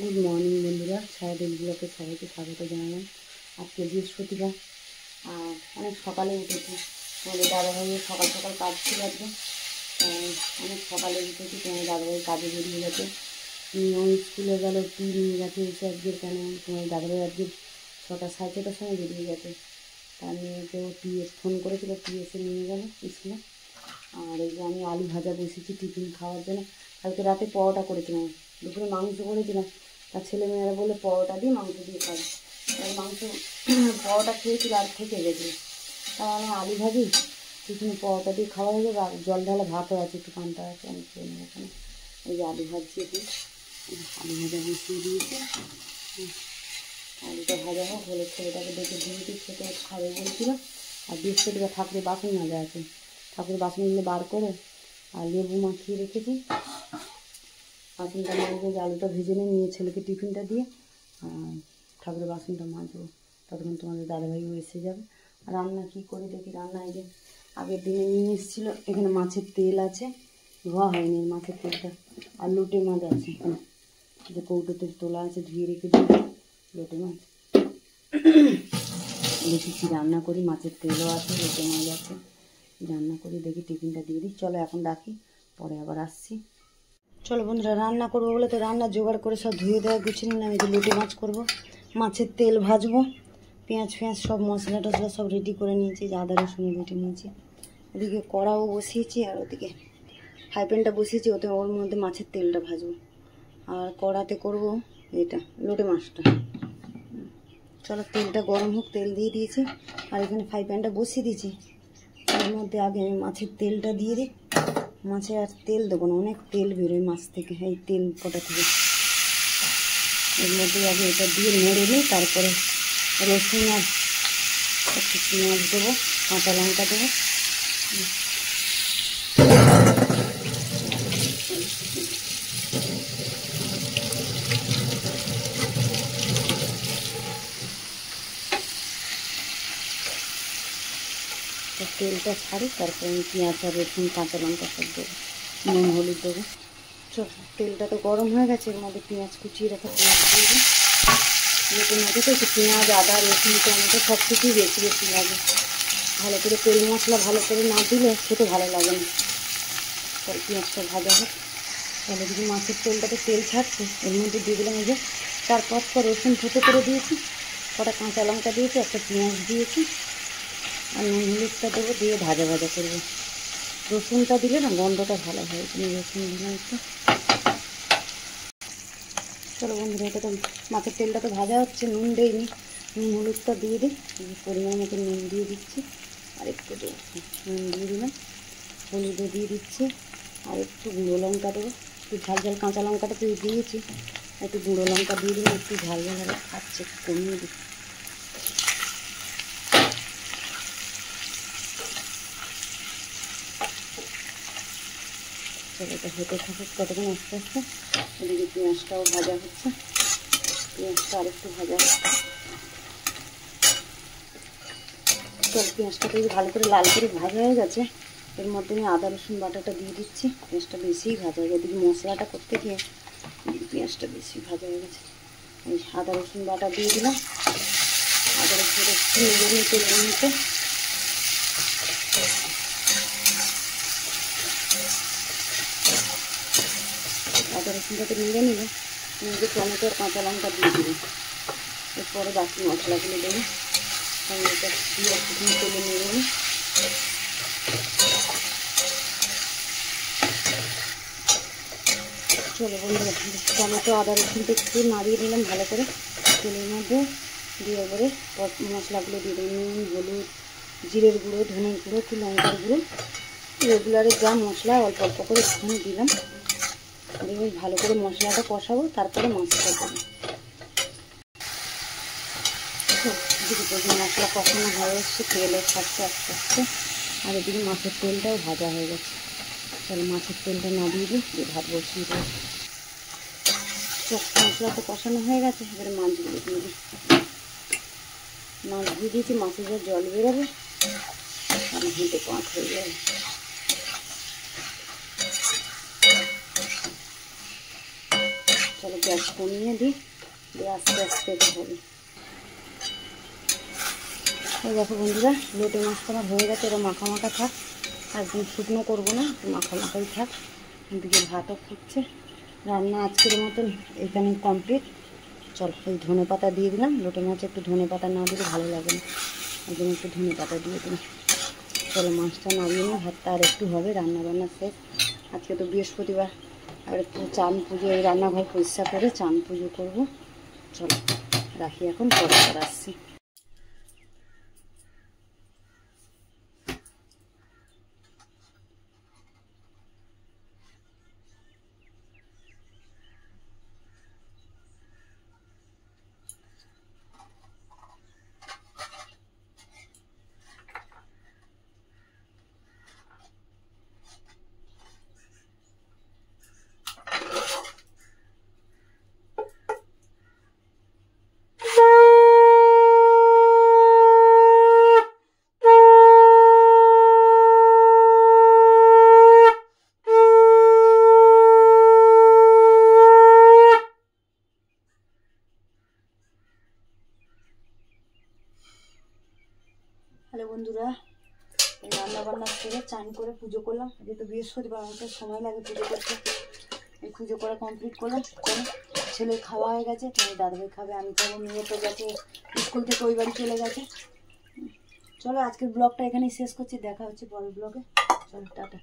Good morning বন্ধুরা, সারাদিন ব্লগে সবাইকে স্বাগত জানালাম। আজকে বৃহস্পতিবার আর অনেক সকালে উঠেছি। তোমাদের দাদাভাইয়ের সকাল সকাল কাজ ছিল আজকে, অনেক সকালে উঠেছি। তোমার দাদাভাই কাজে বেরিয়ে গেছে, ওই স্কুলে গেল, টি নিয়ে গেছে এসে আজকের। কেন তোমার দাদাভাই আজকে 6:30 সময় বেরিয়ে গেছে। তার মেয়েকেও টি ফোন করেছিল, টি এসে নিয়ে গেল স্কুলে। আর এই যে আমি আলু ভাজা বসেছি টিফিন খাওয়ার জন্য। কালকে রাতে পরোটা করেছিলাম, দুপুরে মাংস করেছিলাম। তার ছেলেমেয়েরা বলে পরোটা দিয়ে মাংস দিয়ে খাবে। আর মাংস পরোটা খেয়েছিল আর থেকে গেছে, তাই আমি আলু ভাজি টিফিন পরোটা দিয়ে খাওয়া হয়ে যাবে। আর জল ঢালা ভাতও আছে, একটু পান্তা আছে, আমি খেয়ে নেব এখানে। এই যে আলু ভাজছি, একটু আলু ভাজা বসিয়ে দিয়েছি। আলুটা ভাজা হোক, হলে ছেলেটাকে দেখে দিয়েছি, খেতে খাবে বলছিল। আর বৃহস্পতিবার ঠাকুরের বাসন মাজা আছে, ঠাকুরের বাসনগুলো বার করে আর লেবু মাখিয়ে রেখেছি। বাসনটা মাজবো, আলুটা ভেজে নিয়ে ছেলেকে টিফিনটা দিয়ে আর ঠাকুরের বাসনটা মাজবো। ততক্ষণ তোমাদের দাদাভাইও এসে যাবে। আর রান্না কী করে দেখি। রান্না এই যে আগের দিনে নিয়ে এসেছিলো, এখানে মাছের তেল আছে, ধোয়া হয়নি মাছের তেলটা। আর লোটে মাছ আছে এখানে, যে কৌটোতে তোলা আছে, ধুয়ে রেখে দিয়েছি লোটে মাছ। দেখি কী রান্না করি, মাছের তেলও আছে, লোটে মাছ আছে, রান্না করি দেখি। টিফিনটা দিয়ে দিই, চলো এখন রাখি, পরে আবার আসছি। চলো বন্ধুরা, রান্না করবো বলে তো রান্না জোগাড় করে সব ধুয়ে দেওয়া গুছিয়ে নিলাম। এই যে লোটে মাছ করবো, মাছের তেল ভাজবো, পেঁয়াজ সব মশলা টশলা সব রেডি করে নিয়েছি, আদা রসুন বেটে নিয়েছি। এদিকে কড়াও বসিয়েছি আর ওদিকে ফ্রাই প্যানটা বসিয়েছি, ওর মধ্যে মাছের তেলটা ভাজবো। আর কড়াতে করব এটা লোটে মাছটা। চলো তেলটা গরম হোক, তেল দিয়ে দিয়েছি। আর এখানে ফ্রাই প্যানটা বসিয়ে দিয়েছি, এর মধ্যে আগে আমি মাছের তেলটা দিয়ে দিই। মাছে আর তেল দেবো না, অনেক তেল বেরোয় মাছ থেকে, এই তেল কটা থেকে। এর মধ্যে আগে এটা দিয়ে নেড়ে নিই, তারপরে রসুন আর একটু পেঁয়াজ দেবো, কাঁচা লঙ্কা দেবো। তেলটা ছাড়ি, তারপরে আমি পেঁয়াজ আর রসুন কাঁচা লঙ্কা সব দেবো, নুন হলুদ দেবো। চল, তেলটা তো গরম হয়ে গেছে, এর মধ্যে পেঁয়াজ কুচিয়ে রাখা পেঁয়াজ দিয়ে দিই। লোটে মাছে তো একটু পেঁয়াজ আদা রসুন টমেটো সব কিছুই বেশি বেশি লাগে। ভালো করে তেল মশলা ভালো করে না দিলে খেতে ভালো লাগে না। চল পেঁয়াজটা ভাজা হোক। তাহলে যদি মাছের তেলটাতে তেল ছাড়ছে, এর মধ্যে দিয়ে দিলাম এই যে 4-5টা রসুন থেতো করে দিয়েছি, কটা কাঁচা লঙ্কা দিয়েছি, একটা পেঁয়াজ দিয়েছি, আর নুন হলুদটা দেবো, দিয়ে ভাজা ভাজা করবো। রসুনটা দিলে না গন্ধটা ভালো হয়, তুমি রসুন দিলাম একটু। চলো বন্ধুরা, এটা তো মাছের তেলটা তো ভাজা হচ্ছে, নুন দেয়নি, নুন হলুদটা দিয়ে দিই, পরিমাণ মতো নুন দিয়ে দিচ্ছি, আর একটু নুন দিয়ে দিলাম, হলুদও দিয়ে দিচ্ছি, আর একটু গুঁড়ো লঙ্কা দেবো। একটু ঝাল ঝাল কাঁচা লঙ্কাটা তো দিয়েছি, একটু গুঁড়ো লঙ্কা দিয়ে দিলাম, একটু ঝাল ঝাল হবে, খাচ্ছে একটু কমিয়ে দিই। চলো এটা হতে থাকুক ততক্ষণ আস্তে আস্তে। এদিকে পেঁয়াজটাও ভাজা হচ্ছে, পেঁয়াজটা আরেকটু ভাজা হচ্ছে। চল পেঁয়াজটা তো ভালো করে লাল করে ভাজা হয়ে গেছে, এর মধ্যে আমি আদা রসুন বাটাটা দিয়ে দিচ্ছি। পেঁয়াজটা বেশিই ভাজা হয়ে গেছে, এদিকে মশলাটা করতে গিয়ে পেঁয়াজটা বেশি ভাজা হয়ে গেছে। এই আদা রসুন বাটা দিয়ে দিলাম, আদা রসুনটা একটু নেড়ে নিতে নিতে। আদা রসুনটাকে নেড়ে নিলে নিয়ে টমেটো আর কাঁচা লঙ্কা দিয়ে দেবো, এরপরে বাকি মশলাগুলো দেবো। এটা দিয়ে একটু তেলে নেড়ে নিই। চলো বন্ধুরা, টমেটো আদা রসুনটা একটু নাড়িয়ে নিলাম ভালো করে তেলের মধ্যে, দিয়ে এবারে মশলাগুলো দিয়ে দেবো। নুন হলুদ জিরের গুঁড়ো ধনের গুঁড়ো একটু লঙ্কার গুঁড়ো, রেগুলারে যা মশলা অল্প অল্প করে একটুখানি দিলাম। দিয়ে ভালো করে মশলাটা কষাবো, তারপরে মাছটা দেবো। এদিকে মশলা কষানো হয়ে এসছে, তেলও ছাড়ছে আস্তে আস্তে, আর এদিকে মাছের তেলটাও ভাজা হয়ে গেছে। তাহলে মাছের তেলটা না দিয়ে দিই, ভাত বসিয়ে দেবো। মশলা তো কষানো হয়ে গেছে, এবারে মাছগুলো দিয়ে দিই। মাছ দিয়ে দিয়েছি, মাছের যা জল বেরোবে আর ঘুঁটে পাঁচ হয়ে যাবে। চলো গ্যাস কমিয়ে দিই, দিয়ে আস্তে আস্তে এটা হবে। এই দেখো বন্ধুরা, লোটে মাছটা আমার হয়ে গেছে। এরা মাখা মাখা থাক, একদম শুকনো করবো না, একটু মাখা মাখাই থাক। এদিকে ভাতও ফুটছে। রান্না আজকের মতন এখানে কমপ্লিট। চল, এই ধনে পাতা দিয়ে দিলাম। লোটে মাছে একটু ধনে পাতা না দিলে ভালো লাগে না, একদম একটু ধনে পাতা দিয়ে দিলাম। চলো মাছটা নামিয়ে নিই, ভাতটা আর একটু হবে, রান্না বান্না শেষ। আজকে তো বৃহস্পতিবার, আর একটু চান পুজো, এই রান্নাঘর পরিষ্কার করে চান পুজো করবো। চলো রাখি, এখন পরে আবার আসছি। হ্যালো বন্ধুরা, রান্না বান্না করে চান করে পুজো করলাম। যেহেতু বৃহস্পতিবার অনেকটা সময় লাগে পুজো করতে, এই পুজো করা কমপ্লিট করলাম। করে ছেলের খাওয়া হয়ে গেছে, তাই দাদাভাই খাবে, আমি খাবো। মেয়ে তো গেছে স্কুল থেকে, ওই বাড়ি চলে গেছে। চলো আজকের ব্লগটা এখানেই শেষ করছি, দেখা হচ্ছে পরের ব্লগে। চলো টাটা।